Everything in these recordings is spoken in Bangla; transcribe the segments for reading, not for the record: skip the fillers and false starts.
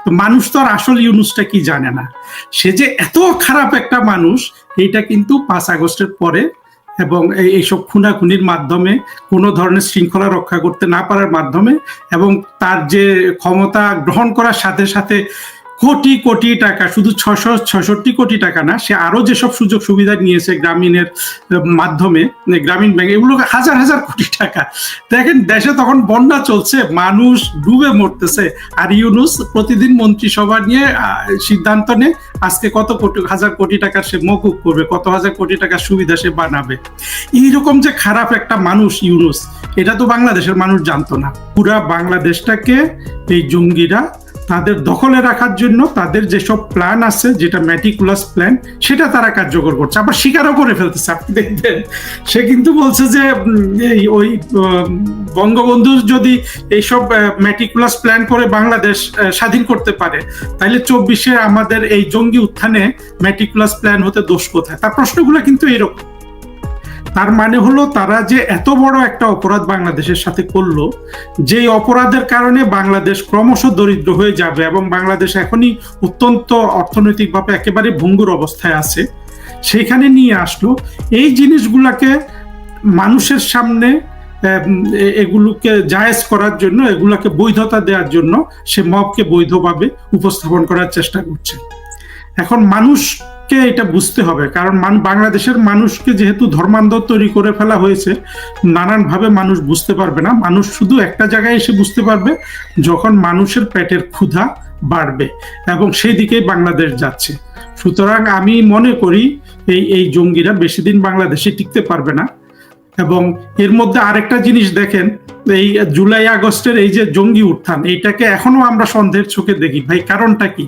তো মানুষ তো আর আসল ইউনূসটা কি জানে না। সে যে এত খারাপ একটা মানুষ এইটা কিন্তু 5 আগস্টের পরে এবং এইসব খুনাখুনির মাধ্যমে কোনো ধরনের শৃঙ্খলা রক্ষা করতে না পারার মাধ্যমে এবং তার যে ক্ষমতা গ্রহণ করার সাথে সাথে কোটি কোটি টাকা, শুধু 666 কোটি টাকা না, সে আরো যেসব সুযোগ সুবিধা নিয়েছে গ্রামীণের মাধ্যমে, গ্রামীণ ব্যাংক, এগুলো হাজার হাজার কোটি টাকা। দেখেন দেশে তখন বন্যা চলছে, মানুষ ডুবে মরতেছে, আর ইউনূস প্রতিদিন মন্ত্রিসভা নিয়ে সিদ্ধান্ত নেয় আজকে কত কোটি হাজার কোটি টাকার সে মকুব করবে, কত হাজার কোটি টাকার সুবিধা সে বানাবে। এইরকম যে খারাপ একটা মানুষ ইউনূস, এটা তো বাংলাদেশের মানুষ জানতো না। পুরা বাংলাদেশটাকে এই জঙ্গিরা তাদের দখলে রাখার জন্য তাদের যেসব প্ল্যান আছে, যেটা ম্যাটিকুলাস প্ল্যান, সেটা তারা কার্যকর করছে, আবার স্বীকারও করে ফেলতেছে। আপনি দেখবেন সে কিন্তু বলছে যে ওই বঙ্গবন্ধু যদি এইসব ম্যাটিকুলাস প্ল্যান করে বাংলাদেশ স্বাধীন করতে পারে, তাহলে 24-এ আমাদের এই জঙ্গি উত্থানে ম্যাটিকুলাস প্ল্যান হতে দোষ কোথায়? তার প্রশ্নগুলো কিন্তু এরকম। তার মানে হলো তারা যে এত বড় একটা অপরাধ বাংলাদেশের সাথে করলো, যে অপরাধের কারণে বাংলাদেশ ক্রমশ দরিদ্র হয়ে যাবে এবং বাংলাদেশ এখনই অত্যন্ত অর্থনৈতিকভাবে একেবারে ভঙ্গুর অবস্থায় আছে, সেখানে নিয়ে আসলো। এই জিনিসগুলাকে মানুষের সামনে এগুলোকে জায়েজ করার জন্য, এগুলাকে বৈধতা দেওয়ার জন্য সে মবকে বৈধভাবে উপস্থাপন করার চেষ্টা করছে। এখন মানুষকে এটা বুঝতে হবে, কারণ বাংলাদেশের মানুষকে যেহেতু ধর্মান্ধ তৈরি করে ফেলা হয়েছে, নানানভাবে মানুষ বুঝতে পারবে না। মানুষ শুধু একটা জায়গায় এসে বুঝতে পারবে যখন মানুষের পেটের ক্ষুধা বাড়বে, এবং সেই দিকেই বাংলাদেশ যাচ্ছে। সুতরাং আমি মনে করি এই জঙ্গিরা বেশি দিন বাংলাদেশে টিকতে পারবে না। এবং এর মধ্যে আরেকটা জিনিস দেখেন, এই জুলাই আগস্টের এই যে জঙ্গি উত্থান, এইটাকে এখনো আমরা সন্দেহের চোখে দেখি। ভাই কারণটা কি?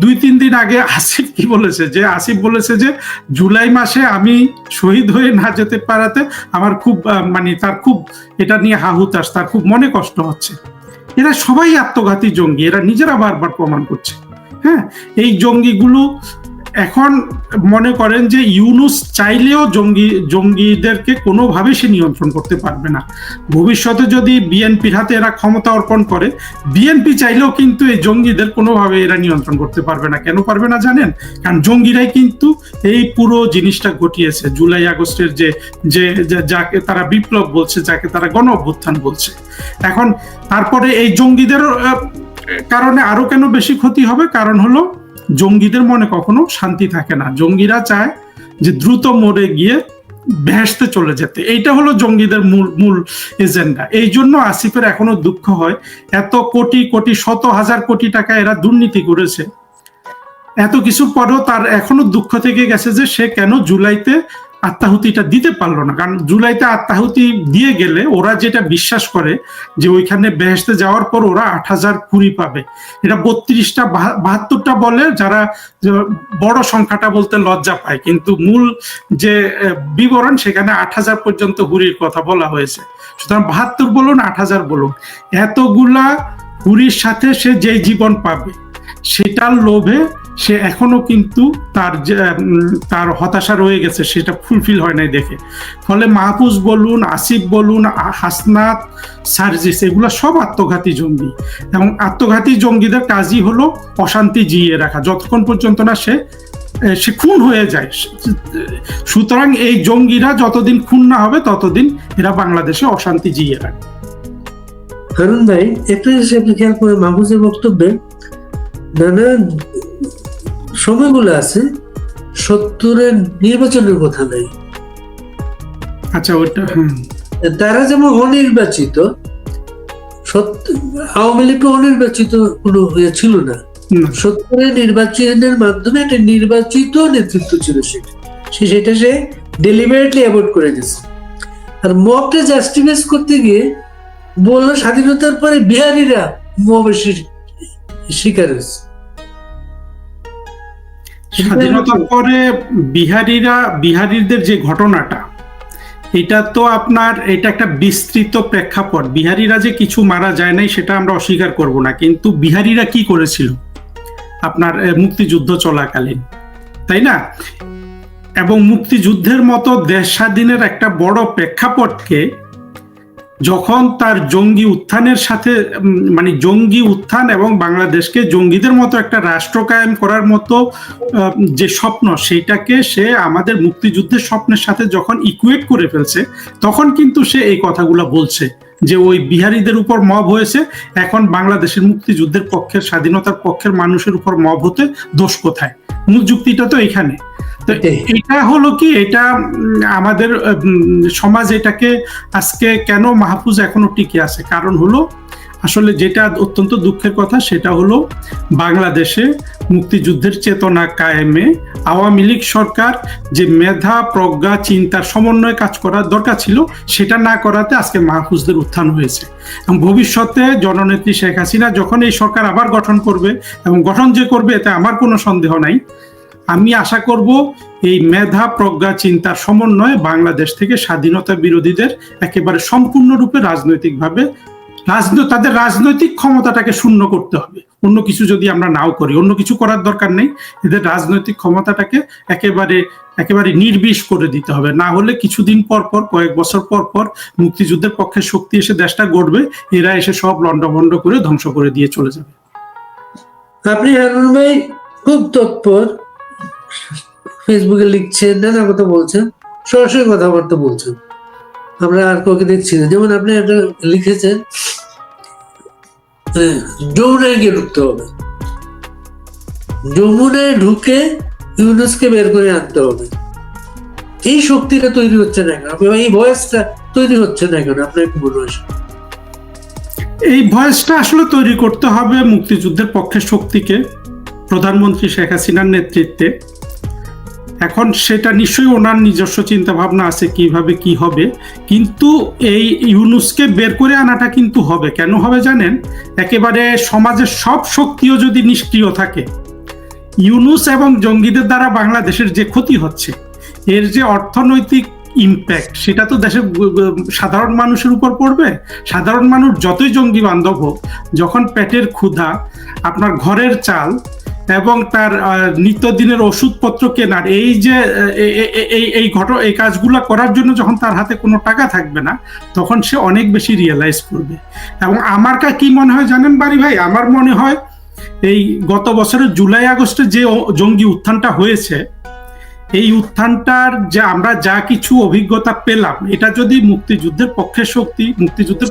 2-3 দিন আগে আসিফ কি বলেছে, যে আসিফ বলেছে যে জুলাই মাসে আমি শহীদ হয়ে না যেতে পারাতে আমার খুব তার খুব এটা নিয়ে হাহুতাশ, তার খুব মনে কষ্ট হচ্ছে। এরা সবাই আত্মঘাতী জঙ্গি, এরা নিজেরা বারবার প্রমাণ করছে। হ্যাঁ, এই জঙ্গিগুলো এখন মনে করেন যে ইউনূস চাইলেও জঙ্গিদেরকে কোনোভাবে সে নিয়ন্ত্রণ করতে পারবে না। ভবিষ্যতে যদি বিএনপির হাতে এরা ক্ষমতা অর্পণ করে, বিএনপি চাইলেও কিন্তু এই জঙ্গিদের কোনোভাবে এরা নিয়ন্ত্রণ করতে পারবে না। কেন পারবে না জানেন? কারণ জঙ্গিরাই কিন্তু এই পুরো জিনিসটা ঘটিয়েছে। জুলাই আগস্টের যে যাকে তারা বিপ্লব বলছে, যাকে তারা গণ অভ্যুত্থান বলছে। এখন তারপরে এই জঙ্গিদের কারণে আরো কেন বেশি ক্ষতি হবে? কারণ হলো জঙ্গিদের মনে কখনো শান্তি থাকে না। জঙ্গিরা চায় যে দ্রুত মরে গিয়ে বেহেশতে চলে যেতে। এইটা হলো জঙ্গিদের মূল এজেন্ডা। এই জন্য আসিফের এখনো দুঃখ হয়, এত কোটি কোটি, শত হাজার কোটি টাকা এরা দুর্নীতি করেছে, এত কিছু পরেও তার এখনো দুঃখ থেকে গেছে যে সে কেন জুলাইতে আত্মাহুতিটা দিতে পারলো না। কারণ জুলাইতে আত্মাহুতি দিয়ে গেলে ওরা যেটা বিশ্বাস করে যে ওইখানে বেহেশতে যাওয়ার পর ওরা 8,000 হুরি পাবে। এটা 32টা 72টা বলে, যারা বড় সংখ্যাটা বলতে লজ্জা পায়, কিন্তু মূল যে বিবরণ সেখানে 8,000 পর্যন্ত হুরির কথা বলা হয়েছে। সুতরাং 72 বলুন 8,000 বলুন, এতগুলা হুরির সাথে সে যে জীবন পাবে সেটার লোভে সে এখনো কিন্তু তার হতাশা রয়ে গেছে, সেটা ফুলফিল হয় নাই দেখে। ফলে মাহফুজ বলুন, আসিফ বলুন, হাসনাত, সার্জিস, এগুলো সব আত্মঘাতী জঙ্গি। এবং আত্মঘাতী জঙ্গিদের কাজই হলো অশান্তি জিইয়ে রাখা, যতক্ষণ পর্যন্ত না সে খুন হয়ে যায়। সুতরাং এই জঙ্গিরা যতদিন খুন না হবে ততদিন এরা বাংলাদেশে অশান্তি জিইয়ে রাখবে। হারুন ভাই, একটা জিনিস আপনি খেয়াল করে মাহফুজের বক্তব্যে নানা সময়গুলো আছে, 70-এর নির্বাচনের কথা নাই। আচ্ছা, ওটা তারা যেমন অনির্বাচিত, আওয়ামী লীগ অনির্বাচিত কোনো ছিল না। 70-এর নির্বাচনের মাধ্যমে একটা নির্বাচিত নেতৃত্ব ছিল, সেটা সে ডেলিবারেটলি অ্যাভয়েড করে গেছে। আর মবকে জাস্টিফাই করতে গিয়ে বললো স্বাধীনতার পরে বিহারিরা মবের শিকার হয়েছে। স্বাধীনতার পরে বিহারিদের যে ঘটনাটা, এটা তো এটা একটা বিস্তৃত প্রেক্ষাপট। বিহারিরা যে কিছু মারা যায় নাই সেটা আমরা অস্বীকার করব না, কিন্তু বিহারিরা কি করেছিল আপনার মুক্তিযুদ্ধ চলাকালীন, তাই না? এবং মুক্তিযুদ্ধের মতো দেশ স্বাধীনের একটা বড় প্রেক্ষাপটকে যখন তার জঙ্গি উত্থানের সাথে মানে জঙ্গি উত্থান এবং বাংলাদেশকে জঙ্গিদের মতো একটা রাষ্ট্র কায়েম করার মতো যে স্বপ্ন, সেইটাকে সে আমাদের মুক্তিযুদ্ধের স্বপ্নের সাথে যখন ইকুয়েট করে ফেলছে, তখন কিন্তু সে এই কথাগুলো বলছে যে ওই বিহারীদের উপর মব হয়েছে, এখন বাংলাদেশের মুক্তিযুদ্ধের পক্ষের, স্বাধীনতার পক্ষের মানুষের উপর মব হতে দোষ কোথায়? মূল যুক্তিটা তো এখানে। তো এটা হলো কি, এটা আমাদের সমাজ এটাকে আজকে কেন মাহফুজ এখনো টিকে আছে, কারণ হলো আসলে যেটা অত্যন্ত দুঃখের কথা, সেটা হলো বাংলাদেশে মুক্তিযুদ্ধের চেতনা কায়েমে আওয়ামী লীগ সরকার যে মেধা, প্রজ্ঞা, চিন্তার সমন্বয়ে কাজ করার দরকার ছিল, সেটা না করাতে আজকে মাহফুজদের উত্থান হয়েছে। এবং ভবিষ্যতে জননেত্রী শেখ হাসিনা যখন এই সরকার আবার গঠন করবে, এবং গঠন যে করবে এতে আমার কোনো সন্দেহ নাই, আমি আশা করব এই মেধা, প্রজ্ঞা, চিন্তার সমন্বয়ে বাংলাদেশ থেকে স্বাধীনতা বিরোধীদের একেবারে সম্পূর্ণরূপে রাজনৈতিকভাবে তাদের রাজনৈতিক ক্ষমতাটাকে শূন্য করতে হবে। অন্য কিছু যদি আমরা নাও করি, অন্য কিছু করার দরকার নেই, এদের রাজনৈতিক ক্ষমতাটাকে একেবারে নির্বিষ করে দিতে হবে। না হলে কিছুদিন পর পর, কয়েক বছর পর পর মুক্তিযুদ্ধের পক্ষে শক্তি এসে দেশটা গড়বে, এরা এসে সব লন্ডভন্ড করে ধ্বংস করে দিয়ে চলে যাবে। আপনি হারুন ভাই খুব তৎপর, ফেসবুকে লিখছেন, নানা কথা বলছেন, সরাসরি কথাবার্তা বলছেন, আমরা আর কাউকে দেখছি না। যেমন আপনি একটা লিখেছেন যমুনায় গিয়ে ঢুকতে হবে, যমুনায় ঢুকে ইউনুসকে বের করে আনতে হবে। এই শক্তিটা তৈরি হচ্ছে না কেন? এই ভয়েসটা তৈরি হচ্ছে না কেন? আপনার কি মনে হয়? এই ভয়েসটা আসলে তৈরি করতে হবে মুক্তিযুদ্ধের পক্ষে শক্তিকে, প্রধানমন্ত্রী শেখ হাসিনার নেতৃত্বে। এখন সেটা নিশ্চয়ই ওনার নিজস্ব চিন্তা ভাবনা আছে কিভাবে কি হবে, কিন্তু এই ইউনুসকে বের করে আনাটা কিন্তু হবে। কেন হবে জানেন? একেবারে সমাজের সব শক্তিও যদি নিষ্ক্রিয় থাকে, ইউনুস এবং জঙ্গিদের দ্বারা বাংলাদেশের যে ক্ষতি হচ্ছে, এর যে অর্থনৈতিক ইম্প্যাক্ট, সেটা তো দেশের সাধারণ মানুষের উপর পড়বে। সাধারণ মানুষ যতই জঙ্গি বান্ধব হোক, যখন পেটের ক্ষুধা, আপনার ঘরের চাল এবং তার নিত্যদিনের ওষুধপত্র কেনার এই কাজগুলো করার জন্য যখন তার হাতে কোনো টাকা থাকবে না, তখন সে অনেক বেশি রিয়েলাইজ করবে। এবং আমার কি মনে হয় জানেন বাড়ি ভাই? আমার মনে হয় এই গত বছরের জুলাই আগস্টে যে জঙ্গি উত্থানটা হয়েছে, এই উত্থানটার যে আমরা যা কিছু অভিজ্ঞতা পেলাম, এটা যদি মুক্তিযুদ্ধের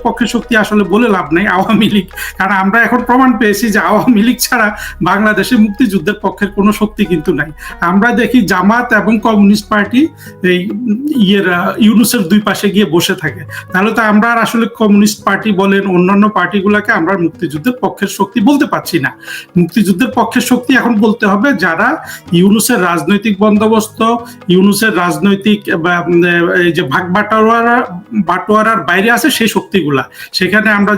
পক্ষে শক্তি আসলে বলে লাভ নাই, আওয়ামী লীগ, কারণ আমরা এখন প্রমাণ পেয়েছি যে আওয়ামী লীগ ছাড়া বাংলাদেশে মুক্তিযুদ্ধের পক্ষের কোনো শক্তি কিন্তু নাই। আমরা দেখি জামাত এবং কমিউনিস্ট পার্টি এই ইউনুসের দুই পাশে গিয়ে বসে থাকে। তাহলে তো আমরা আর আসলে কমিউনিস্ট পার্টি বলেন, অন্যান্য পার্টিগুলোকে আমরা মুক্তিযুদ্ধের পক্ষের শক্তি বলতে পারছি না। মুক্তিযুদ্ধের পক্ষের শক্তি এখন বলতে হবে যারা ইউনুসের রাজনৈতিক বন্দোবস্ত, ইউনুসের রাজনৈতিক যে ভাগ বাটোয়ারার বাইরে আছে সেই শক্তিগুলা। সেখানে আমরা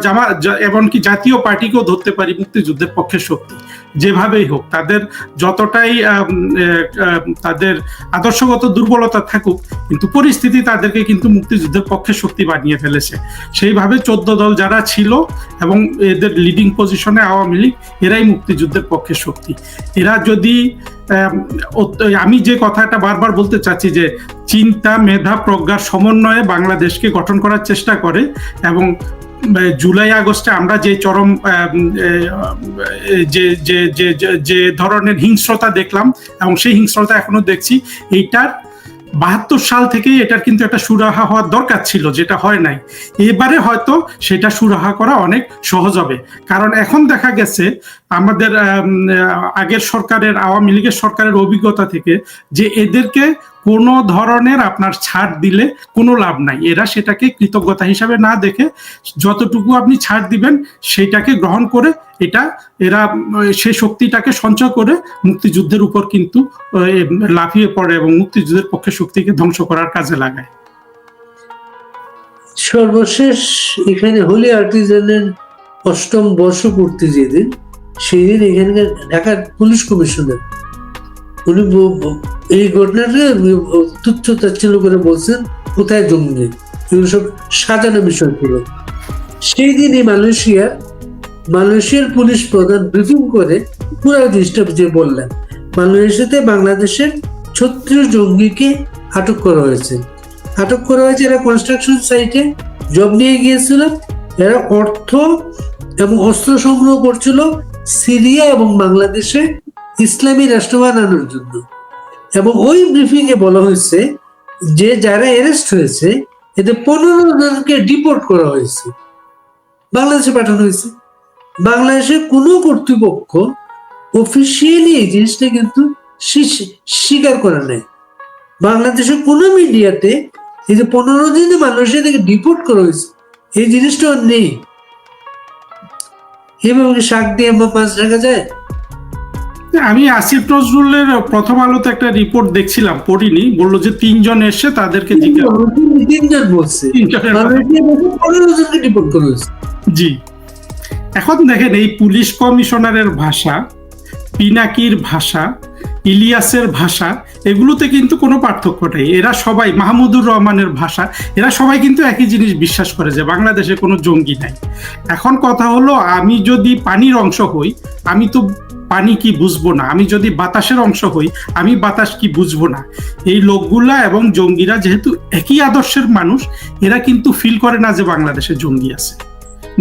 এমনকি জাতীয় পার্টিকেও ধরতে পারি মুক্তিযুদ্ধের পক্ষের শক্তি। যেভাবেই হোক, তাদের যতটাই তাদের আদর্শগত দুর্বলতা থাকুক, কিন্তু পরিস্থিতি তাদেরকে কিন্তু মুক্তিযুদ্ধের পক্ষের শক্তি বানিয়ে ফেলেছে। সেইভাবে 14 দল যারা ছিল এবং এদের লিডিং পজিশনে আওয়ামী লীগ, এরাই মুক্তিযুদ্ধের পক্ষের শক্তি। এরা যদি, আমি যে কথাটা বারবার বলতে চাচ্ছি, যে চিন্তা, মেধা, প্রজ্ঞার সমন্বয়ে বাংলাদেশকে গঠন করার চেষ্টা করে, এবং জুলাই আগস্টে আমরা যে চরম যে ধরনের হিংস্রতা দেখলাম এবং সেই হিংস্রতা এখনো দেখছি, এইটার 72 সাল থেকে এটার কিন্তু একটা সুরাহা হওয়ার দরকার ছিল, যেটা হয় নাই। এবারে হয়তো সেটা সুরাহা করা অনেক সহজ হবে, কারণ এখন দেখা গেছে আমাদের আগের সরকারের, আওয়ামী লীগের সরকারের অভিজ্ঞতা থেকে, যে এদেরকে কোনো ধরনের আপনার ছাড় দিলে কোনো লাভ নাই। এরা সেটাকে কৃতজ্ঞতা হিসাবে না দেখে যতটুকু আপনি ছাড় দিবেন সেটাকে গ্রহণ করে এরা সেই শক্তিটাকে সঞ্চয় করে মুক্তিযুদ্ধের উপর কিন্তু লাফিয়ে পড়ে এবং মুক্তিযুদ্ধের পক্ষে শক্তিকে ধ্বংস করার কাজে লাগায়। সর্বশেষ এখানে হোলি আর্টিজানের 8ম বর্ষপূর্তি যেদিন, সেই দিন এখানকার ঢাকার পুলিশ কমিশনার উনি এই ঘটনাটা তুচ্ছ তাচ্ছিল্য করে বলছেন কোথায় জঙ্গি, এগুলো সব সাজানো বিষয় ছিল। সেই দিনই মালয়েশিয়ার পুলিশ প্রধান ব্রিফিং করে পুরো জিনিসটা যে বললেন, মালয়েশিয়াতে বাংলাদেশের 36 জঙ্গিকে আটক করা হয়েছে। এরা কনস্ট্রাকশন সাইটে জব নিয়ে গিয়েছিল। এরা অর্থ এবং অস্ত্র সংগ্রহ করছিল সিরিয়া এবং বাংলাদেশে ইসলামী রাষ্ট্র বানানোর জন্য। এবং ওই ব্রিফিং এ বলা হয়েছে যে যারা অ্যারেস্ট হয়েছে এতে 15 জনকে ডিপোর্ট করা হয়েছে, বাংলাদেশে পাঠানো হয়েছে। বাংলাদেশের কোনো কর্তৃপক্ষ অফিসিয়ালি এই জিনিসটা কিন্তু স্বীকার করে নাই। বাংলাদেশের কোনো মিডিয়াতে এই যে 15 দিনে মানুষের থেকে ডিপোর্ট করা হয়েছে এই জিনিসটা নেই। এভাবে শাক দিয়ে মাছ রাখা যায়? আমি আসিফ নজরুলের প্রথম আলোতে একটা রিপোর্ট দেখছিলাম, পড়িনি, বললো যে 3 জন এসে তাদেরকে তিনজন বলছে 15 জনকে ডিপোর্ট করা হয়েছে। জি, এখন দেখেন এই পুলিশ কমিশনারের ভাষা, পিনাকির ভাষা, ইলিয়াসের ভাষা, এগুলোতে কিন্তু কোনো পার্থক্য নেই। এরা সবাই, মাহমুদুর রহমানের ভাষা, এরা সবাই কিন্তু একই জিনিস বিশ্বাস করে যে বাংলাদেশে কোনো জঙ্গি নাই। এখন কথা হলো, আমি যদি পানির অংশ হই আমি তো পানি কি বুঝবো না, আমি যদি বাতাসের অংশ হই আমি বাতাস কি বুঝবো না। এই লোকগুলা এবং জঙ্গিরা যেহেতু একই আদর্শের মানুষ, এরা কিন্তু ফিল করে না যে বাংলাদেশে জঙ্গি আছে।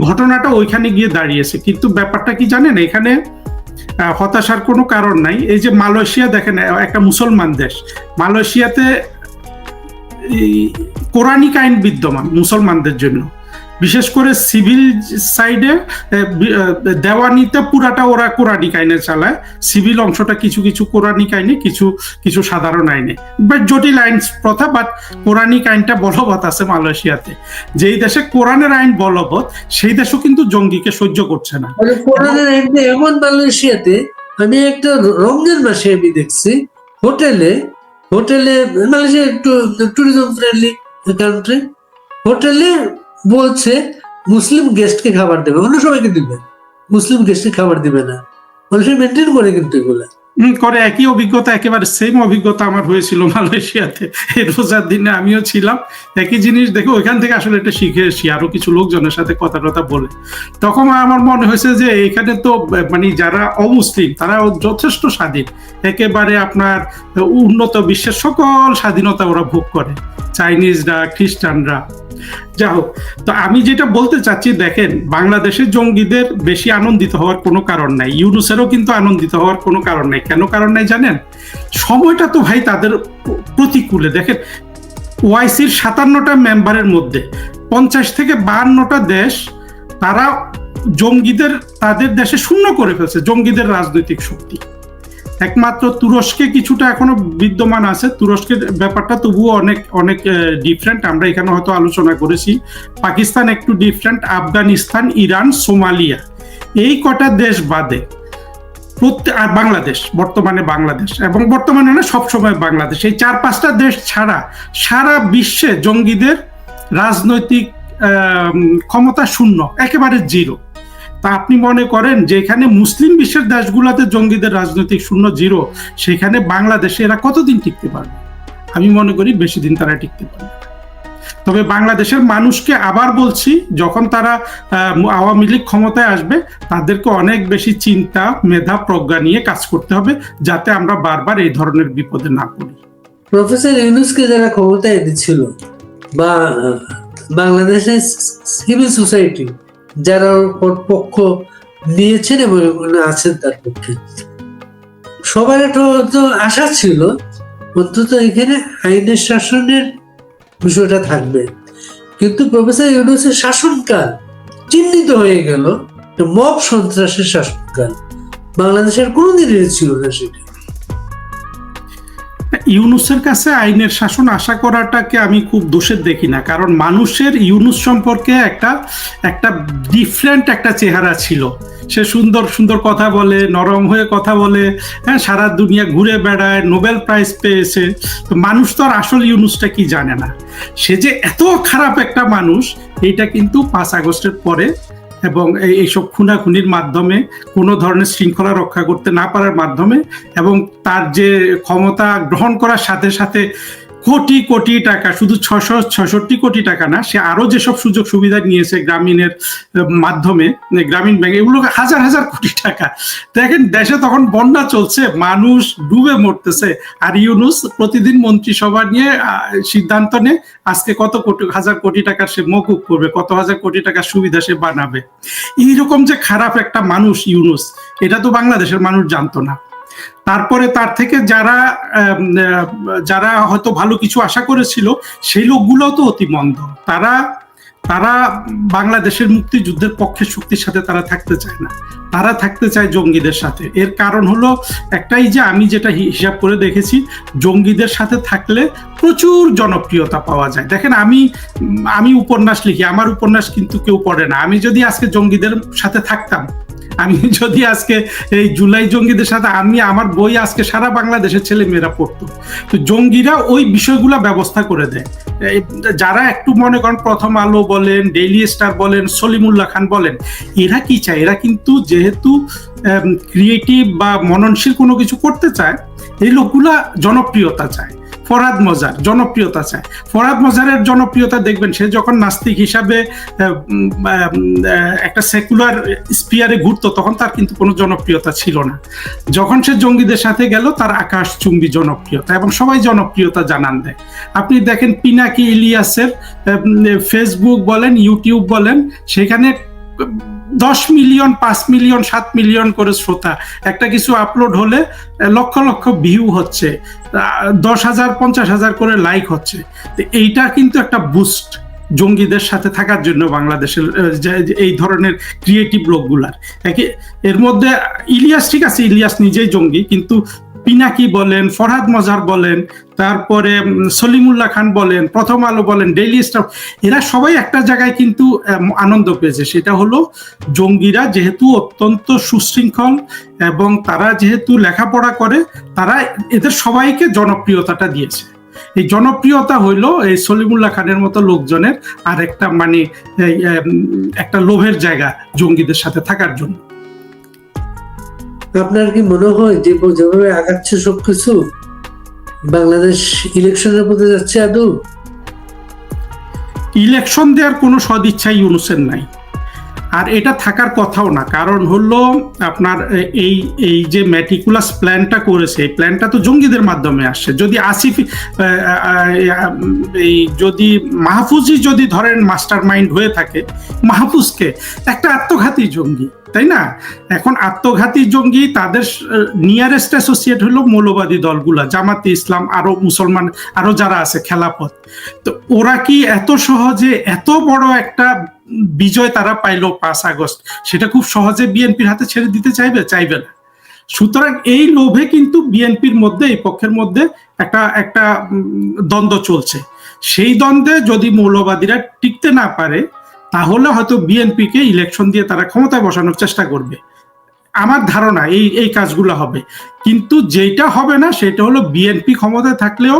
ঘটনাটা ওইখানে গিয়ে দাঁড়িয়েছে। কিন্তু ব্যাপারটা কি জানেন, এখানে হতাশার কোনো কারণ নাই। এই যে মালয়েশিয়া দেখেন, একটা মুসলমান দেশ, মালয়েশিয়াতে কোরআনিক আইন বিদ্যমান মুসলমানদের জন্য, বিশেষ করে সিভিল সাইডে, দেওয়ানিতে পুরাটা ওরা কোরআনিক আইনে চালায়, সিভিল অংশটা কিছু কিছু কোরআনিক আইনে, কিছু কিছু সাধারণ আইনে, বাট জটিল আইন প্রথা, বাট কোরআনিক আইনটা বলবৎ আছে মালয়েশিয়াতে। যেই দেশে কোরআনের আইন বলবৎ, সেই দেশও কিন্তু জঙ্গিকে সহ্য করছে না। কোরআনের আইনটা এমন মালয়েশিয়াতে, আমি একটা রমজান মাসে আমি দেখছি হোটেলে মালয়েশিয়া একটু ট্যুরিজম ফ্রেন্ডলি কান্ট্রি, হোটেলে বলছে মুসলিম গেস্টকে খাবার দেবে, অন্য সবাইকে দিবে, মুসলিম গেস্টকে খাবার দিবে না। মালয়েশিয়া মেনটেন করে কিন্তু এগুলা করে। একই অভিজ্ঞতা, একেবারে সেম অভিজ্ঞতা আমার হয়েছিল মালয়েশিয়াতে। এই রোজার দিনে আমিও ছিলাম, একই জিনিস দেখে ওইখান থেকে আসলে এটা শিখে এসেছি, আরো কিছু লোকজনের সাথে কথা টথা বলে। তখন আমার মনে হয়েছে যে এখানে তো মানে যারা অমুসলিম তারা যথেষ্ট স্বাধীন, একেবারে আপনার উন্নত বিশ্বের সকল স্বাধীনতা ওরা ভোগ করে, চাইনিজরা, খ্রিস্টানরা। যা হোক, তো আমি যেটা বলতে চাচ্ছি, দেখেন বাংলাদেশের জঙ্গিদের বেশি আনন্দিত হওয়ার কোনো কারণ নাই, ইউনূসেরও কিন্তু আনন্দিত হওয়ার কোনো কারণ নাই। কেন কারণ নাই জানেন? সময়টা তো ভাই তাদের প্রতিকূলে। দেখেন, ওআইসির 57টা মেম্বারের মধ্যে 50 থেকে 52টা দেশ তারা জঙ্গিদের তাদের দেশে শূন্য করে ফেলছে, জঙ্গিদের রাজনৈতিক শক্তি। একমাত্র তুরস্কে কিছুটা এখনো বিদ্যমান আছে, তুরস্কের ব্যাপারটা তবুও অনেক অনেক ডিফারেন্ট, আমরা এখানে হয়তো আলোচনা করেছি। পাকিস্তান একটু ডিফারেন্ট, আফগানিস্তান, ইরান, সোমালিয়া, এই কটা দেশ বাদে আর বাংলাদেশ, বাংলাদেশ এবং বর্তমানে না, সবসময় বাংলাদেশ, এই 4-5টা দেশ ছাড়া সারা বিশ্বে জঙ্গিদের রাজনৈতিক ক্ষমতা শূন্য, একেবারে জিরো। তা আপনি মনে করেন যে এখানে মুসলিম বিশ্বের দেশগুলোতে জঙ্গিদের রাজনৈতিক শূন্য, জিরো, সেখানে বাংলাদেশে এরা কতদিন টিকতে পারবে? আমি মনে করি বেশি দিন তারা টিকতে পারবে। তবে বাংলাদেশের মানুষকে আবার বলছি, যখন তারা আওয়ামী লীগ ক্ষমতায় আসবে, তাদেরকে অনেক বেশি চিন্তা, মেধা, প্রজ্ঞা নিয়ে কাজ করতে হবে, যাতে আমরা বারবার এই ধরনের বিপদে না পড়ি। প্রফেসর ইউনূসকে যারা ক্ষমতায় দিচ্ছিল বা বাংলাদেশের সিভিল সোসাইটি যারা পক্ষ নিয়েছেন এবং আছেন তার পক্ষে, সবার একটা আশা ছিল অন্তত এখানে আইনের শাসনের বিষয়টা থাকবে। কিন্তু প্রফেসর ইউনূসের শাসনকাল চিহ্নিত হয়ে গেল মব সন্ত্রাসের শাসনকাল। বাংলাদেশের কোনোদিনই ছিল না সেটা। ইউনূসের কাছে আইনের শাসন আশা করাটাকে আমি খুব দোষের দেখি না, কারণ মানুষের ইউনূস সম্পর্কে একটা ডিফারেন্ট একটা চেহারা ছিল। সে সুন্দর সুন্দর কথা বলে, নরম হয়ে কথা বলে, হ্যাঁ, সারা দুনিয়া ঘুরে বেড়ায়, নোবেল প্রাইজ পেয়েছে। তো মানুষ তো আর আসল ইউনূসটা কি জানে না। সে যে এত খারাপ একটা মানুষ, এইটা কিন্তু 5 আগস্টের পরে এবং এইসব খুনাখুনির মাধ্যমে, কোনো ধরনের শৃঙ্খলা রক্ষা করতে না পারার মাধ্যমে, এবং তার যে ক্ষমতা গ্রহণ করার সাথে সাথে কোটি কোটি টাকা, শুধু 666 কোটি টাকা না, সে আরো যেসব সুযোগ সুবিধা নিয়েছে গ্রামীণের মাধ্যমে, গ্রামীণ ব্যাংক, এগুলো হাজার হাজার কোটি টাকা। দেখেন দেশে তখন বন্যা চলছে, মানুষ ডুবে মরতেছে, আর ইউনূস প্রতিদিন মন্ত্রিসভা নিয়ে সিদ্ধান্ত নেয় আজকে কত হাজার কোটি টাকা সে মকুব করবে, কত হাজার কোটি টাকার সুবিধা সে বানাবে। এইরকম যে খারাপ একটা মানুষ ইউনূস, এটা তো বাংলাদেশের মানুষ জানতো না। তারপরে তার থেকে যারা হয়তো ভালো কিছু আশা করেছিল, সেই লোকগুলো তো অতি মন্দ। তারা বাংলাদেশের মুক্তিযুদ্ধের পক্ষের শক্তির সাথে তারা থাকতে চায় না, তারা থাকতে চায় জঙ্গিদের সাথে। এর কারণ হলো একটাই, যে আমি যেটা হিসাব করে দেখেছি, জঙ্গিদের সাথে থাকলে প্রচুর জনপ্রিয়তা পাওয়া যায়। দেখেন আমি উপন্যাস লিখি, আমার উপন্যাস কিন্তু কেউ পড়ে না। আমি যদি আজকে জঙ্গিদের সাথে থাকতাম, আমি যদি আজকে এই জুলাই জঙ্গিদের সাথে, আমার বই আজকে সারা বাংলাদেশের ছেলে মেয়েরা পড়তো। তো জঙ্গিরা ওই বিষয়গুলো ব্যবস্থা করে দেয়। যারা একটু মনে করেন প্রথম আলো বলেন, ডেইলি স্টার বলেন, সলিমুল্লাহ খান বলেন, এরা কি চায়? এরা কিন্তু যেহেতু ক্রিয়েটিভ বা মননশীল কোনো কিছু করতে চায়, এই লোকগুলা জনপ্রিয়তা চায়। ফরহাদ মজার জনপ্রিয়তা চায়। ফরহাদ মজারের জনপ্রিয়তা দেখবেন, সে যখন নাস্তিক হিসাবে একটা সেকুলার স্পিয়ারে ঘুরতো, তখন তার কিন্তু কোনো জনপ্রিয়তা ছিল না। যখন সে জঙ্গিদের সাথে গেল, তার আকাশচুম্বী জনপ্রিয়তা, এবং সবাই জনপ্রিয়তা জানান দেয়। আপনি দেখেন পিনাকি ইলিয়াসের ফেসবুক বলেন, ইউটিউব বলেন, সেখানে 10 মিলিয়ন, 5 মিলিয়ন, 7 মিলিয়ন করে শ্রোতা। একটা কিছু আপলোড হলে লক্ষ লক্ষ ভিউ হচ্ছে, 10,000, 50,000 করে লাইক হচ্ছে। এইটা কিন্তু একটা বুস্ট জঙ্গিদের সাথে থাকার জন্য বাংলাদেশের এই ধরনের ক্রিয়েটিভ লোকগুলার। এর মধ্যে ইলিয়াস, ঠিক আছে, ইলিয়াস নিজেই জঙ্গি, কিন্তু পিনাকি বলেন, ফরহাদ মজার বলেন, তারপরে সলিমুল্লাহ খান বলেন, প্রথম আলো বলেন, ডেইলি স্টার, এরা সবাই একটা জায়গায় কিন্তু আনন্দ পেয়েছে। সেটা হলো জঙ্গিরা যেহেতু অত্যন্ত সুশৃঙ্খল এবং তারা যেহেতু লেখাপড়া করে, তারা এদের সবাইকে জনপ্রিয়তাটা দিয়েছে। এই জনপ্রিয়তা হইলো এই সলিমুল্লাহ খানের মতো লোকজনের আর একটা একটা লোভের জায়গা জঙ্গিদের সাথে থাকার জন্য। আপনার কি মনে হয় যে যেভাবে আগাচ্ছে সবকিছু, বাংলাদেশ ইলেকশনের পথে যাচ্ছে আদৌ? ইলেকশন দেওয়ার কোনো সদিচ্ছা ইউনূসের নাই, আর এটা থাকার কথাও না। কারণ হলো আপনার এই যে ম্যাটিকুলাস প্ল্যানটা করেছে, এই প্ল্যানটা তো জঙ্গিদের মাধ্যমে আসছে। যদি যদি মাহফুজই যদি ধরেন মাস্টার মাইন্ড হয়ে থাকে, মাহফুজকে একটা আত্মঘাতী জঙ্গি, তাই না? এখন আত্মঘাতী জঙ্গি, তাদের নিয়ারেস্ট অ্যাসোসিয়েট হলো মৌলবাদী দলগুলা, জামাতে ইসলাম, আরো মুসলমান, আরো যারা আছে খেলাফত। তো ওরা কি এত সহজে এত বড় একটা বিজয় তারা পাইলো 5 আগস্ট, সেটা খুব সহজে বিএনপির হাতে ছেড়ে দিতে চাইবে না। সুতরাং এই লোভে কিন্তু বিএনপির মধ্যে, এই পক্ষের মধ্যে একটা দ্বন্দ্ব চলছে। সেই দ্বন্দ্বে যদি মৌলবাদীরা টিকতে না পারে, তাহলে হয়তো বিএনপিকে ইলেকশন দিয়ে তারা ক্ষমতায় বসানোর চেষ্টা করবে। আমার ধারণা এই কাজগুলো হবে। কিন্তু যেটা হবে না সেটা হলো বিএনপি ক্ষমতায় থাকলেও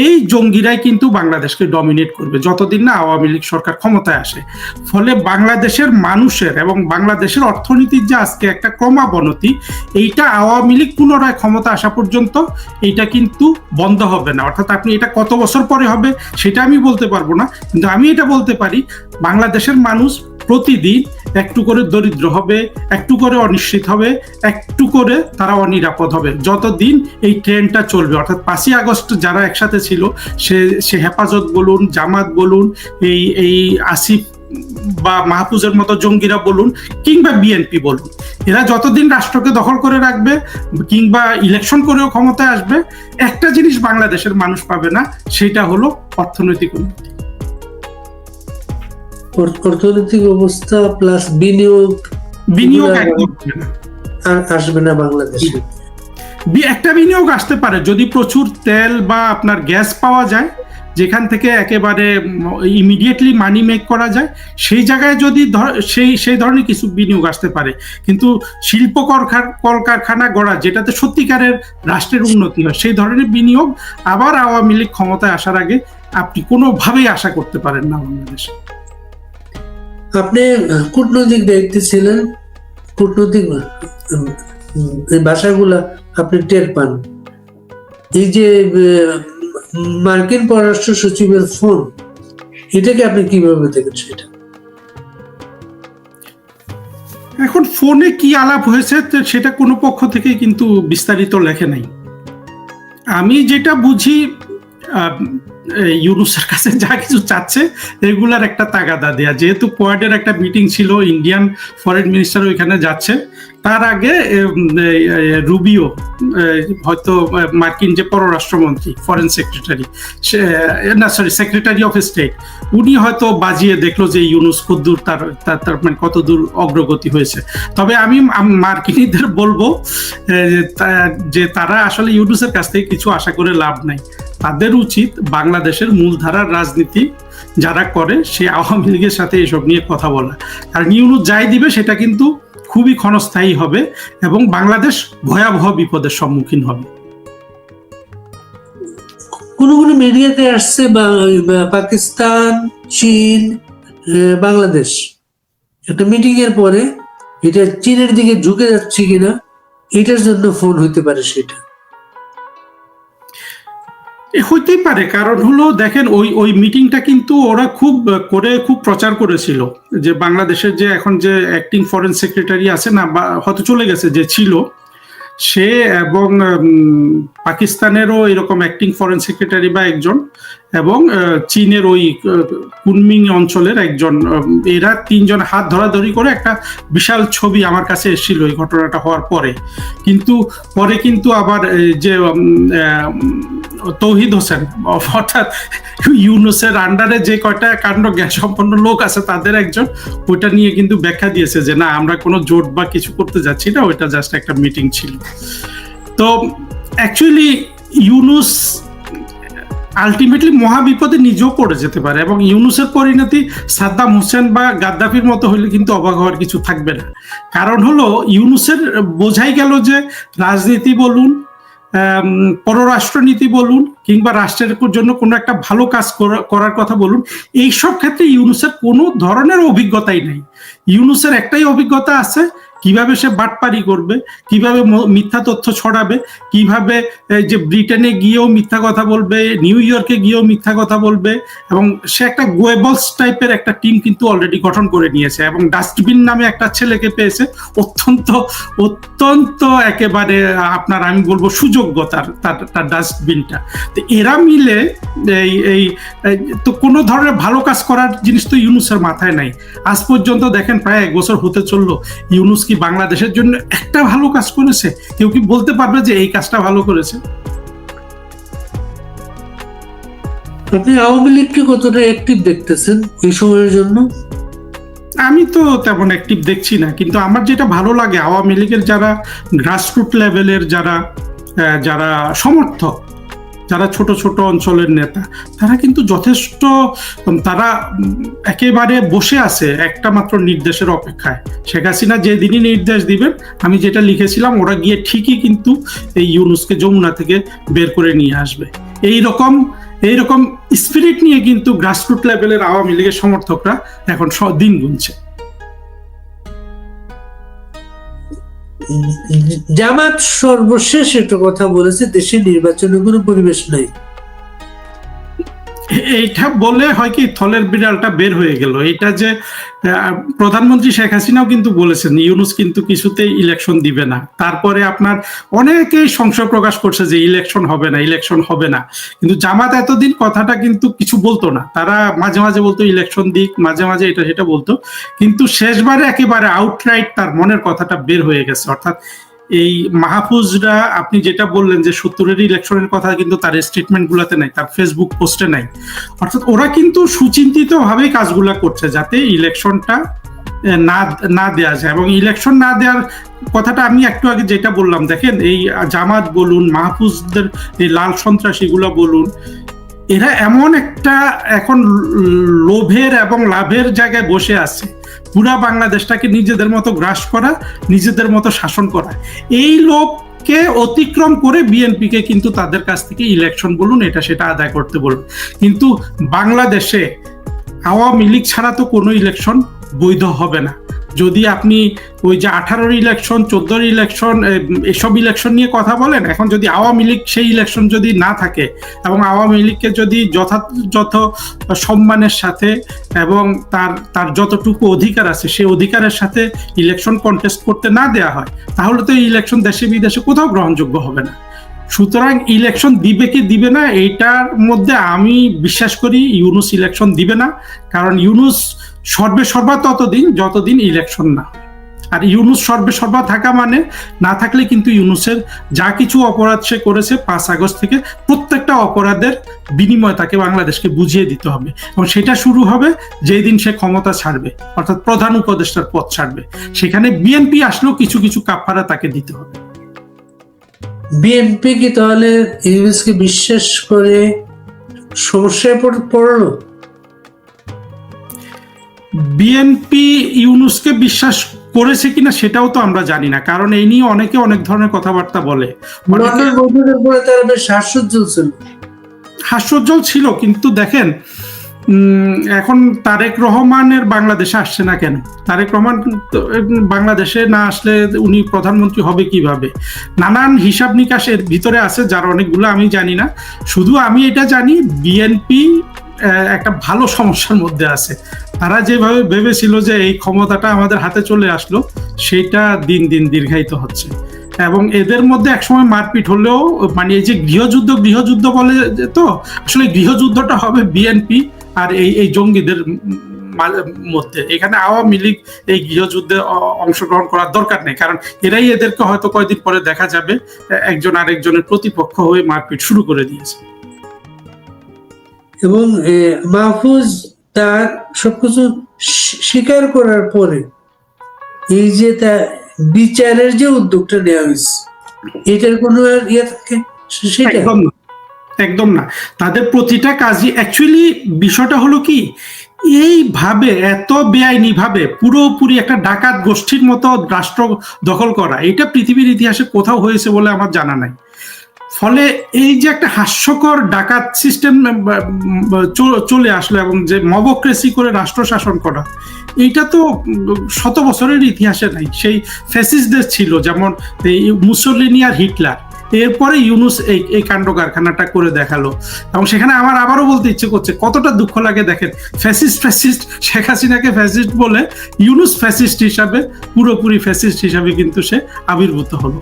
এই জঙ্গিরাই কিন্তু বাংলাদেশকে ডমিনেট করবে যতদিন না আওয়ামী লীগ সরকার ক্ষমতায় আসে। ফলে বাংলাদেশের মানুষের এবং বাংলাদেশের অর্থনীতির যে আজকে একটা ক্রমাবনতি, এইটা আওয়ামী লীগ পুনরায় ক্ষমতা আসা পর্যন্ত এইটা কিন্তু বন্ধ হবে না। অর্থাৎ আপনি এটা কত বছর পরে হবে সেটা আমি বলতে পারবো না, কিন্তু আমি এটা বলতে পারি বাংলাদেশের মানুষ প্রতিদিন একটু করে দরিদ্র হবে, একটু করে অনিশ্চিত হবে, একটু করে তারা অনিরাপদ হবে যতদিন এই ট্রেনটা চলবে। অর্থাৎ 5ই আগস্ট যারা একসাথে ছিল, সে হেফাজত বলুন, জামাত বলুন, এই আসিফ বা মাহফুজের মতো জঙ্গিরা বলুন, কিংবা বিএনপি বলুন, এরা যতদিন রাষ্ট্রকে দখল করে রাখবে কিংবা ইলেকশন করেও ক্ষমতায় আসবে, একটা জিনিস বাংলাদেশের মানুষ পাবে না, সেটা হলো অর্থনৈতিক উন্নতি। অর্থনৈতিক অবস্থা প্লাস বিনিয়োগ আসবে না বাংলাদেশে। একটা বিনিয়োগ আসতে পারে যদি প্রচুর তেল বা আপনার গ্যাস পাওয়া যায়, যেখান থেকে একেবারে ইমিডিয়েটলি মানি মেক করা যায়, সেই জায়গায় যদি সেই ধরনের কিছু বিনিয়োগ আসতে পারে। কিন্তু শিল্প কলকারখানা গড়া, যেটাতে সত্যিকারের রাষ্ট্রের উন্নতি হয়, সেই ধরনের বিনিয়োগ আবার আওয়ামী লীগ ক্ষমতায় আসার আগে আপনি কোনোভাবেই আশা করতে পারেন না বাংলাদেশে। আপনি কূটনৈতিক দায়িত্বে ছিলেন, কূটনৈতিক ভাষাগুলা আপনি টের পান। এই যে মার্কিন পররাষ্ট্র সচিবের ফোন, এটাকে আপনি কিভাবে দেখেন সেটা? এখন ফোনে কি আলাপ হয়েছে সেটা কোনো পক্ষ থেকে কিন্তু বিস্তারিত লেখে নাই। আমি যেটা বুঝি ইউনূসের কাছে যা কিছু চাচ্ছে রেগুলার একটা তাগাদা দেয়া, যেহেতু কোয়াডের একটা মিটিং ছিল, ইন্ডিয়ান ফরেন মিনিস্টার ওইখানে যাচ্ছে, তার আগে রুবিও হয়তো মার্কিন যে পররাষ্ট্রমন্ত্রী, foreign secretary, secretary of state, উনি হয়তো বাজিয়ে দেখলো যে ইউনূস কতদূর তার মানে কতদূর অগ্রগতি হয়েছে। তবে আমি মার্কিনীদের বলবো যে তারা আসলে ইউনূসের কাছ থেকে কিছু আশা করে লাভ নাই। তাদের উচিত বাংলাদেশের মূলধারার রাজনীতি যারা করে সে আওয়ামী লীগের সাথে এসব নিয়ে কথা বলা। কারণ ইউনূস যাই দিবে সেটা কিন্তু খুবই ক্ষণস্থায়ী হবে এবং বাংলাদেশ ভয়াবহ বিপদের সম্মুখীন হবে। কোন মিডিয়াতে আসছে পাকিস্তান, চীন, বাংলাদেশ একটা মিটিং এর পরে এটা চীনের দিকে ঝুঁকে যাচ্ছে কিনা এটার জন্য ফোন হইতে পারে, সেটা হইতেই পারে। কারণ হলো দেখেন, ওই মিটিংটা কিন্তু ওরা খুব প্রচার করেছিল যে বাংলাদেশের যে এখন যে অ্যাক্টিং ফরেন সেক্রেটারি আছে না, বা হয়তো চলে গেছে, যে ছিল সে, এবং পাকিস্তানেরও এরকম অ্যাক্টিং ফরেন সেক্রেটারি বা একজন, এবং চীনের ওই কুনমিং অঞ্চলের একজন, এরা তিনজন হাত ধরাধরি করে একটা বিশাল ছবি আমার কাছে এসেছিল এই ঘটনাটা হওয়ার পরে। কিন্তু পরে কিন্তু আবার যে তৌহিদ হোসেন, অর্থাৎ ইউনূসের আন্ডারে যে কয়টা কাণ্ড জ্ঞান সম্পন্ন লোক আছে তাদের একজন, ওইটা নিয়ে কিন্তু ব্যাখ্যা দিয়েছে যে না, আমরা কোনো জোট বা কিছু করতে যাচ্ছি না, ওইটা জাস্ট একটা মিটিং ছিল। তো অ্যাকচুয়ালি ইউনূস আলটিমেটলি মহাবিপদে নিজেও পড়ে যেতে পারে, এবং ইউনূসের পরিণতি সাদ্দাম হোসেন বা গাদ্দাফির মতো হলে কিন্তু অবাক হওয়ার কিছু থাকবে না। কারণ হলো ইউনূসের বোঝাই গেল যে রাজনীতি বলুন, পররাষ্ট্রনীতি বলুন, কিংবা রাষ্ট্রের জন্য কোনো একটা ভালো কাজ করার কথা বলুন, এইসব ক্ষেত্রে ইউনূসের কোনো ধরনের অভিজ্ঞতাই নেই। ইউনূসের একটাই অভিজ্ঞতা আছে, কিভাবে সে বাটপারি করবে, কিভাবে মিথ্যা তথ্য ছড়াবে, কিভাবে যে ব্রিটেনে গিয়েও মিথ্যা কথা বলবে, নিউ ইয়র্কে গিয়েও মিথ্যা কথা বলবে, এবং সে একটা গোয়েবলস টাইপের একটা টিম কিন্তু অলরেডি গঠন করে নিয়েছে, এবং ডাস্টবিন নামে একটা ছেলেকে পেয়েছে, অত্যন্ত অত্যন্ত একেবারে আপনার আমি বলবো সুযোগ্য তার ডাস্টবিনটা। তো এরা মিলে এই তো কোনো ধরনের ভালো কাজ করার জিনিস তো ইউনূসের মাথায় নাই। আজ পর্যন্ত দেখেন প্রায় 1 বছর হতে চললো, ইউনূস কি বাংলাদেশের জন্য একটা ভালো কাজ করেছে? কেউ কি বলতে পারবে যে এই কাজটা ভালো করেছে? আপনি আওয়ামী লীগকে কতটা অ্যাক্টিভ দেখতেছেন এই সময়ের জন্য? আমি তো তেমন অ্যাক্টিভ দেখছি না, কিন্তু আমার যেটা ভালো লাগে, আওয়ামী লীগের যারা গ্রাসরুট লেভেলের যারা সমর্থক, যারা ছোট ছোট অঞ্চলের নেতা, তারা কিন্তু যথেষ্ট, তারা একেবারে বসে আছে একটা মাত্র নির্দেশের অপেক্ষায়। শেখ হাসিনা যেদিনই নির্দেশ দিবেন, আমি যেটা লিখেছিলাম, ওরা গিয়ে ঠিকই কিন্তু এই ইউনূসকে যমুনা থেকে বের করে নিয়ে আসবে। এইরকম স্পিরিট নিয়ে কিন্তু গ্রাসরুট লেভেলের আওয়ামী লীগের সমর্থকরা এখন দিন গুনছে। জামাত সর্বশেষ একটা কথা বলেছে, দেশে নির্বাচনের কোনো পরিবেশ নাই। এইটা বলে হয় কি, থলের বিড়ালটা বের হয়ে গেল। এটা যে প্রধানমন্ত্রী শেখ হাসিনাও কিন্তু বলেছেন ইউনূস কিন্তু কিছুতেই ইলেকশন দিবে না। তারপরে আপনার অনেকেই সংশয় প্রকাশ করছে যে ইলেকশন হবে না। কিন্তু জামাত এতদিন কথাটা কিন্তু কিছু বলতো না, তারা মাঝে মাঝে বলতো ইলেকশন দিক, মাঝে মাঝে এটা সেটা বলতো, কিন্তু শেষবারে একেবারে আউটরাইট তার মনের কথাটা বের হয়ে গেছে। অর্থাৎ এই মাহফুজরা, আপনি যেটা বললেন যে 70-এর ইলেকশনের কথা কিন্তু তার স্টেটমেন্ট গুলাতে নাই, তার ফেসবুক পোস্টে নাই। অর্থাৎ ওরা কিন্তু সুচিন্তিত ভাবে কাজগুলা করছে যাতে ইলেকশনটা না দেয়া যায়। এবং ইলেকশন না দেওয়ার কথাটা আমি একটু আগে যেটা বললাম, দেখেন এই জামাত বলুন, মাহফুজদের এই লাল সন্ত্রাসীগুলা বলুন, এরা এমন একটা এখন লোভের এবং লাভের জায়গায় বসে আছে, পুরা বাংলাদেশটাকে নিজেদের মতো গ্রাস করা, নিজেদের মতো শাসন করা। এই লোককে অতিক্রম করে বিএনপিকে কিন্তু তাদের কাছ থেকে ইলেকশন বলুন, এটা সেটা আদায় করতে বলুন। কিন্তু বাংলাদেশে আওয়ামী লীগ ছাড়া তো কোনো ইলেকশন বৈধ হবে না। যদি আপনি ওই যে 18-র ইলেকশন, 14-র ইলেকশন, এসব ইলেকশন নিয়ে কথা বলেন, এখন যদি আওয়ামী লীগ সেই ইলেকশন যদি না থাকে এবং আওয়ামী লীগকে যদি যথাযথ সম্মানের সাথে এবং তার যতটুকু অধিকার আছে সেই অধিকারের সাথে ইলেকশন কন্টেস্ট করতে না দেয়া হয়, তাহলে তো এই ইলেকশন দেশে বিদেশে কোথাও গ্রহণযোগ্য হবে না। সুতরাং ইলেকশন দিবে কি দিবে না এইটার মধ্যে আমি বিশ্বাস করি ইউনূস ইলেকশন দিবে না, কারণ ইউনূস সর্বা ততদিন যতদিন ইলেকশন না। আর ইউনূস সর্বা থাকা মানে না থাকলে কিন্তু ইউনূসের যা কিছু অপরাধ সে করেছে 5 আগস্ট থেকে প্রত্যেকটা অপরাধের বিনিময় তাকে বাংলাদেশকে বুঝিয়ে দিতে হবে, এবং সেটা শুরু হবে যেই দিন সে ক্ষমতা ছাড়বে, অর্থাৎ প্রধান উপদেষ্টার পদ ছাড়বে। সেখানে বিএনপি আসলেও কিছু কিছু কাফারা তাকে দিতে হবে। বিএনপি কি তাহলে ইউনূসকে বিশ্বাস করে সমস্যায় পড়লো? বিএনপি ইউনূসকে বিশ্বাস করেছে কিনা সেটাও তো আমরা জানি না, কারণ এই নিয়ে অনেকে অনেক ধরনের কথাবার্তা বলে। হাস্যোজ্জ্বল ছিল, কিন্তু দেখেন এখন তারেক রহমানের বাংলাদেশে আসছে না কেন? তারেক রহমান বাংলাদেশে না আসলে উনি প্রধানমন্ত্রী হবে কিভাবে? নানান হিসাব নিকাশের ভিতরে আছে, যার অনেকগুলো আমি জানি না। শুধু আমি এটা জানি বিএনপি একটা ভালো সমস্যার মধ্যে আছে। তারা যেভাবে ভেবেছিল যে এই ক্ষমতাটা আমাদের হাতে চলে আসলো, সেটা দিন দিন দীর্ঘায়িত হচ্ছে। এবং এদের মধ্যে একসময় মারপিট হলেও, মানে এই যে গৃহযুদ্ধ বলে, তো আসলে গৃহযুদ্ধটা হবে বিএনপি আর এই জঙ্গিদের মধ্যে। এখানে আওয়ামী লীগ এই গৃহযুদ্ধে অংশগ্রহণ করার দরকার নেই, কারণ এরাই এদেরকে হয়তো কয়েকদিন পরে দেখা যাবে একজন আরেকজনের প্রতিপক্ষ হয়ে মারপিট শুরু করে দিয়েছে। এবং মাহফুজ তার সবকিছু স্বীকার করার পরে এই যে তার বিচারের যে উদ্যোগটা নেওয়া হয়েছে, এটার কোনো ইয়ে থাকে? একদম না। তাদের প্রতিটা কাজই অ্যাকচুয়ালি, বিষয়টা হলো কি, এইভাবে এত বেআইনি ভাবে পুরোপুরি একটা ডাকাত গোষ্ঠীর মতো রাষ্ট্র দখল করা, এটা পৃথিবীর ইতিহাসে কোথাও হয়েছে বলে আমার জানা নাই। ফলে এই যে একটা হাস্যকর ডাকাত সিস্টেম চলে আসলো এবং যে মবক্রেসি করে রাষ্ট্র শাসন করা, এইটা তো 100 বছরের ইতিহাসে নাই। সেই ফ্যাসিস্টদের ছিল, যেমন এই মুসোলিনি আর হিটলার, এরপরে ইউনূস এই কাণ্ড কারখানাটা করে দেখালো। এবং সেখানে আমার আবারও বলতে ইচ্ছে করছে, কতটা দুঃখ লাগে দেখেন, ফ্যাসিস্ট শেখ হাসিনাকে ফ্যাসিস্ট বলে ইউনূস ফ্যাসিস্ট হিসাবে, পুরোপুরি ফ্যাসিস্ট হিসাবে কিন্তু সে আবির্ভূত হলো।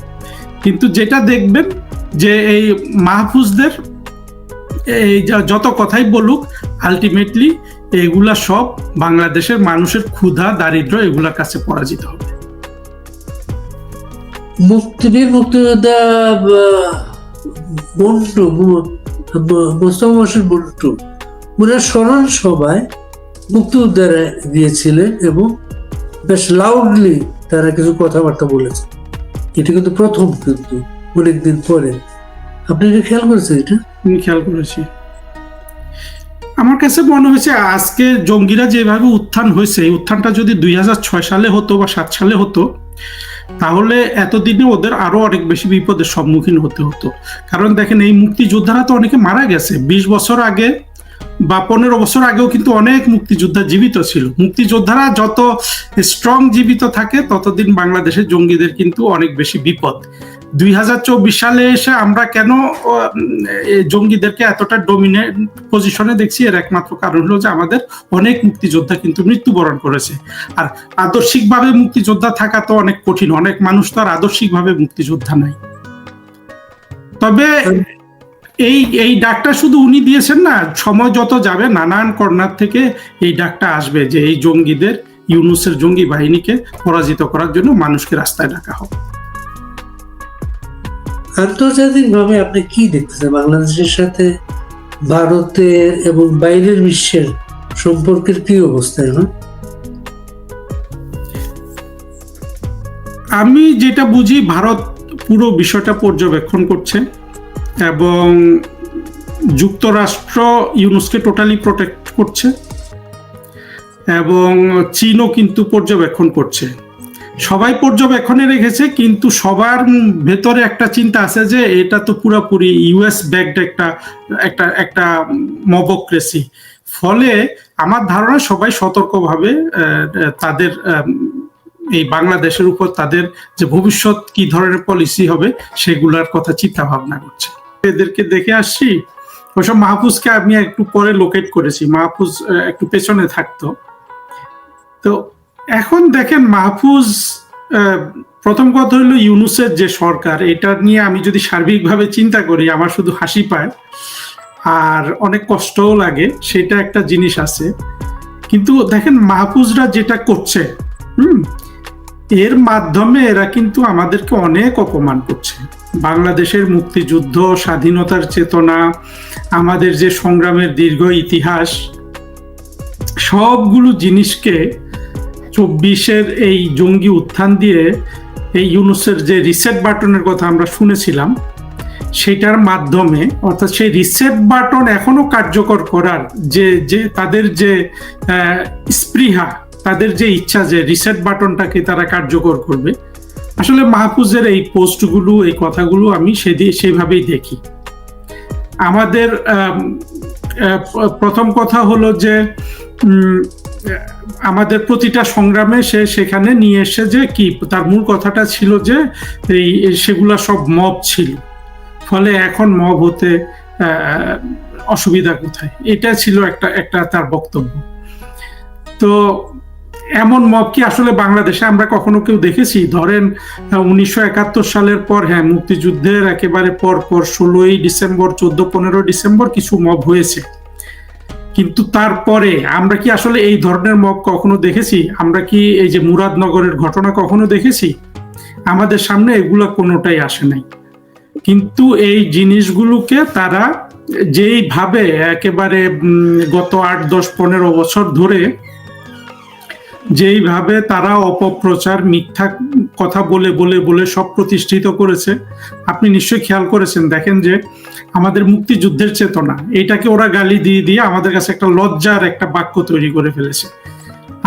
কিন্তু যেটা দেখবেন যে এই মাহফুজদের এই যত কথাই বলুক, আলটিমেটলি এগুলা সব বাংলাদেশের মানুষের ক্ষুধা, দারিদ্র এগুলার কাছে পরাজিত হবে। মুক্তিযোদ্ধা মন্টু, মোস্তফা হোসেন মন্টু, ওনার স্মরণ সভায় মুক্তিযোদ্ধারা দিয়েছিলেন এবং বেশ লাউডলি তারা কিছু কথাবার্তা বলেছে। এটা কিন্তু প্রথম, কিন্তু অনেকদিন পরে। আপনি কি খেয়াল করেছেন এটা? আমি খেয়াল করেছি। আমার কাছে মনে হয়েছে আজকে জঙ্গিরা যেভাবে উত্থান হয়েছে, এই উত্থানটা যদি 2006 সালে হতো বা 7 সালে হতো, তাহলে এতদিনে ওদের আরো অনেক বেশি বিপদের সম্মুখীন হতে হতো। কারণ দেখেন, এই মুক্তিযোদ্ধারা তো অনেকে মারা গেছে। 20 বছর আগে বা 15 বছর আগেও কিন্তু অনেক মুক্তিযোদ্ধা জীবিত ছিল। মুক্তিযোদ্ধারা যত স্ট্রং জীবিত থাকে, ততদিন বাংলাদেশের জঙ্গিদের কিন্তু অনেক বেশি বিপদ। 2024 সালে এসে আমরা কেন জঙ্গিদেরকে এতটা ডমিনেন্ট পজিশনে দেখছি, এর একমাত্র কারণ হলো যে আমাদের অনেক মুক্তিযোদ্ধা কিন্তু মৃত্যুবরণ করেছে। আর আদর্শিকভাবে মুক্তিযোদ্ধা থাকা তো অনেক কঠিন, অনেক মানুষ তো আর আদর্শিকভাবে মুক্তিযোদ্ধা নাই। তবে এই ডাকটা শুধু উনি দিয়েছেন না, সময় যত যাবে নানান কর্নার থেকে এই ডাকটা আসবে যে এই জঙ্গিদের, ইউনূসের জঙ্গি বাহিনীকে পরাজিত করার জন্য মানুষকে রাস্তায় ডাকা হবে। আন্তর্জাতিকভাবে আপনি কি দেখতেছেন বাংলাদেশের সাথে ভারতের এবং বাইরের বিশ্বের সম্পর্কের কি অবস্থা এখন? আমি যেটা বুঝি, ভারত পুরো বিষয়টা পর্যবেক্ষণ করছে এবং যুক্তরাষ্ট্র ইউনূসকে টোটালি প্রোটেক্ট করছে এবং চীনও কিন্তু পর্যবেক্ষণ করছে। সবাই পর্যবেক্ষণে রেখেছে, কিন্তু সবার ভেতরে একটা চিন্তা আছে যে এটা তো পুরোপুরি ইউএস ব্যাকড একটা মবক্রেসি। ফলে আমার ধারণা সবাই সতর্কভাবে তাদের এই বাংলাদেশের উপর তাদের যে ভবিষ্যৎ কি ধরনের পলিসি হবে সেগুলোর কথা চিন্তা ভাবনা করছে। এদেরকে দেখে আসছি, ওসব মাহফুজকে আমি একটু পরে লোকেট করেছি, মাহফুজ একটু পেছনে থাকতো। তো এখন দেখেন মাহফুজ, প্রথম কথা হলো ইউনূসের যে সরকার, এটা নিয়ে আমি যদি সার্বিকভাবে চিন্তা করি আমার শুধু হাসি পায় আর অনেক কষ্টও লাগে, সেটা একটা জিনিস আছে। কিন্তু দেখেন মাহফুজরা যেটা করছে, এর মাধ্যমে এরা কিন্তু আমাদেরকে অনেক অপমান করছে। বাংলাদেশের মুক্তিযুদ্ধ, স্বাধীনতার চেতনা, আমাদের যে সংগ্রামের দীর্ঘ ইতিহাস, সবগুলো জিনিসকে 24-এর এই জঙ্গি উত্থান দিয়ে এই ইউনূসের যে রিসেট বাটনের কথা আমরা শুনেছিলাম, সেটার মাধ্যমে, অর্থাৎ সেই রিসেট বাটন এখনো কার্যকর করার যে তাদের যে স্পৃহা, তাদের যে ইচ্ছা যে রিসেট বাটনটাকে তারা কার্যকর করবে, আসলে মাহফুজের এই পোস্টগুলো, এই কথাগুলো আমি সেভাবেই দেখি। আমাদের প্রথম কথা হলো যে আমাদের প্রতিটা সংগ্রামে সে সেখানে নিয়ে এসে যে কি তার মূল কথাটা ছিল যে সেগুলা সব মব ছিল, ফলে এখন মব হতে অসুবিধা কোথায়, এটা ছিল একটা তার বক্তব্য। তো এমন মব কি আসলে বাংলাদেশে আমরা কখনো কেউ দেখেছি? ধরেন 1971 সালের পর, হ্যাঁ, মুক্তিযুদ্ধের একেবারে পর 16ই ডিসেম্বর, 14-15 ডিসেম্বর কিছু মব হয়েছে, কিন্তু তারপরে আমরা কি আসলে এই ধরনের মব কখনো দেখেছি? আমরা কি এই যে মুরাদনগরের ঘটনা কখনো দেখেছি? আমাদের সামনে এগুলো কোনোটাই আসে নাই। কিন্তু এই জিনিসগুলোকে তারা যেইভাবে একেবারে গত 8, 10, 15 বছর ধরে যেইভাবে তারা অপপ্রচার, মিথ্যা কথা বলে বলে বলে সব প্রতিষ্ঠিত করেছে, আপনি নিশ্চয়ই খেয়াল করেছেন। দেখেন যে আমাদের মুক্তিযুদ্ধের চেতনা, এটাকে ওরা গালি দিয়ে দিয়ে আমাদের কাছে একটা লজ্জার একটা বাক্য তৈরি করে ফেলেছে।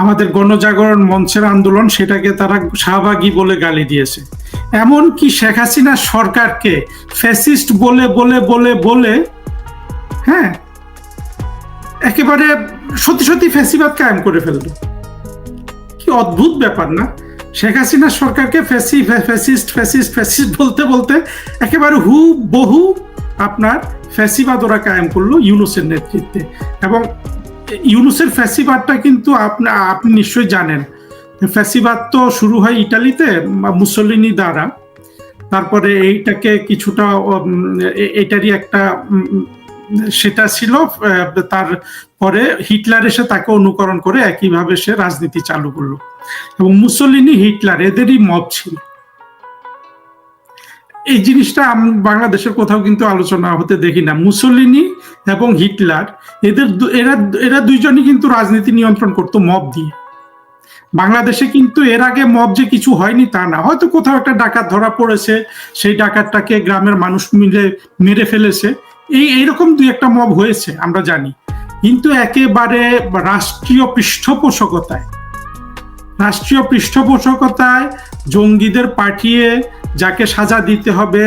আমাদের গণজাগরণ মঞ্চের আন্দোলন, সেটাকে তারা শাহবাগী বলে গালি দিয়েছে। এমনকি শেখ হাসিনা সরকারকে ফ্যাসিস্ট বলে বলে বলে বলে, হ্যাঁ, একেবারে সত্যি সত্যি ফ্যাসিবাদ কায়েম করে ফেললো। কি অদ্ভুত ব্যাপার না? শেখ হাসিনা সরকারকে ফ্যাসিস্ট ফ্যাসিস্ট ফ্যাসিস্ট বলতে বলতে একেবারে হুবহু আপনার ফ্যাসিবাদ ওরা কায়েম করলো ইউনূসের নেতৃত্বে। এবং ইউনূসের ফ্যাসিবাদটা কিন্তু আপনি নিশ্চয়ই জানেন, ফ্যাসিবাদ তো শুরু হয় ইটালিতে মুসোলিনি দ্বারা, তারপরে এইটাকে কিছুটা এটারই একটা সেটা ছিল, তারপরে হিটলার এসে তাকে অনুকরণ করে একইভাবে সে রাজনীতি চালু করলো। এবং মুসোলিনি, হিটলার এদেরই মব ছিল। এই জিনিসটা বাংলাদেশের কোথাও কিন্তু আলোচনা হতে দেখি না। মুসোলিনি এবং হিটলার, এরা দুইজনই কিন্তু রাজনীতি নিয়ন্ত্রণ করতো মব দিয়ে। বাংলাদেশে কিন্তু এর আগে মব যে কিছু হয়নি তা না, হয়তো কোথাও একটা ডাকাত ধরা পড়েছে, সেই ডাকাতটাকে গ্রামের মানুষ মিলে মেরে ফেলেছে, এইরকম দুই একটা মব হয়েছে আমরা জানি। কিন্তু একেবারে রাষ্ট্রীয় পৃষ্ঠপোষকতায় জঙ্গিদের পাঠিয়ে যাকে সাজা দিতে হবে,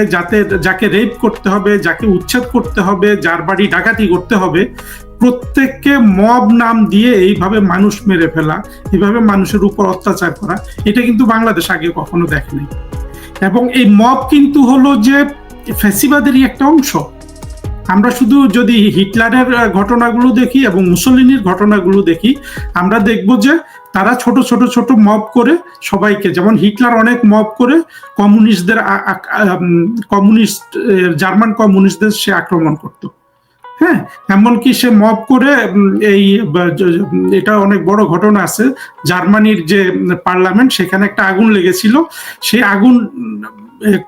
যাকে রেপ করতে হবে, যাকে উচ্ছেদ করতে হবে, যার বাড়ি ডাকাতি করতে হবে, প্রত্যেককে মব নাম দিয়ে এইভাবে মানুষ মেরে ফেলা, এইভাবে মানুষের উপর অত্যাচার করা, এটা কিন্তু বাংলাদেশ আগে কখনো দেখেনি। এবং এই মব কিন্তু হলো যে ফ্যাসিবাদেরই একটা অংশ। আমরা শুধু যদি হিটলারের ঘটনাগুলো দেখি এবং মুসোলিনির ঘটনাগুলো দেখি, আমরা দেখব যে তারা ছোট ছোট ছোট মব করে সবাইকে, যেমন হিটলার অনেক মব করে জার্মান কমিউনিস্টদের সে আক্রমণ করত, হ্যাঁ, এমনকি সে মব করে এটা অনেক বড় ঘটনা আছে, জার্মানির যে পার্লামেন্ট, সেখানে একটা আগুন লেগেছিল, সেই আগুন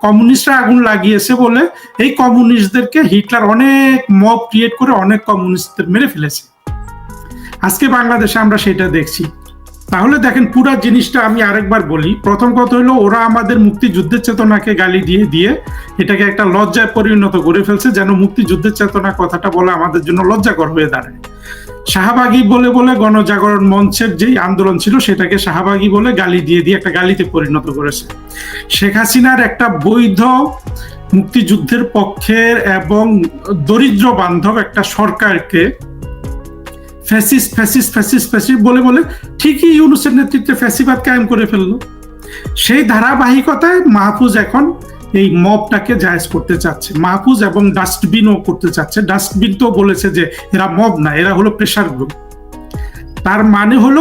কমিউনিস্টরা আগুন লাগিয়েছে বলে এই কমিউনিস্টদেরকে হিটলার অনেক মব ক্রিয়েট করে অনেক কমিউনিস্টদের মেরে ফেলেছে। আজকে বাংলাদেশে আমরা সেটা দেখছি। তাহলে দেখেন পুরো জিনিসটা আমি আরেকবার বলি। প্রথম কথা হলো, ওরা আমাদের মুক্তিযুদ্ধের চেতনাকে গালি দিয়ে দিয়ে এটাকে একটা লজ্জায় পরিণত করে ফেলছে, যেন মুক্তিযুদ্ধের চেতনা কথাটা বলা আমাদের জন্য লজ্জাকর হয়ে দাঁড়ায়। শাহবাগী বলে বলে গণজাগরণ মঞ্চের যেই আন্দোলন ছিল সেটাকে শাহবাগী বলে গালি দিয়ে দিয়ে একটা গালিতে পরিণত করেছে। শেখ হাসিনার একটা বৈধ মুক্তিযুদ্ধের পক্ষের এবং দরিদ্র বান্ধব একটা সরকারকে ফ্যাসিস্ট ফ্যাসিস্ট ফ্যাসিস্ট ফ্যাসিস্ট বলে বলে ঠিকই ইউনূসের নেতৃত্বে ফ্যাসিবাদ কায়েম করে ফেললো। সেই ধারাবাহিকতায় মাহফুজ এখন এই মবটাকে জায়েজ করতে চাচ্ছে, মাহফুজ এবং ডাস্টবিনও করতে চাচ্ছে। ডাস্টবিন তো বলেছে যে এরা মব না, এরা হলো প্রেসার গ্রুপ। তার মানে হলো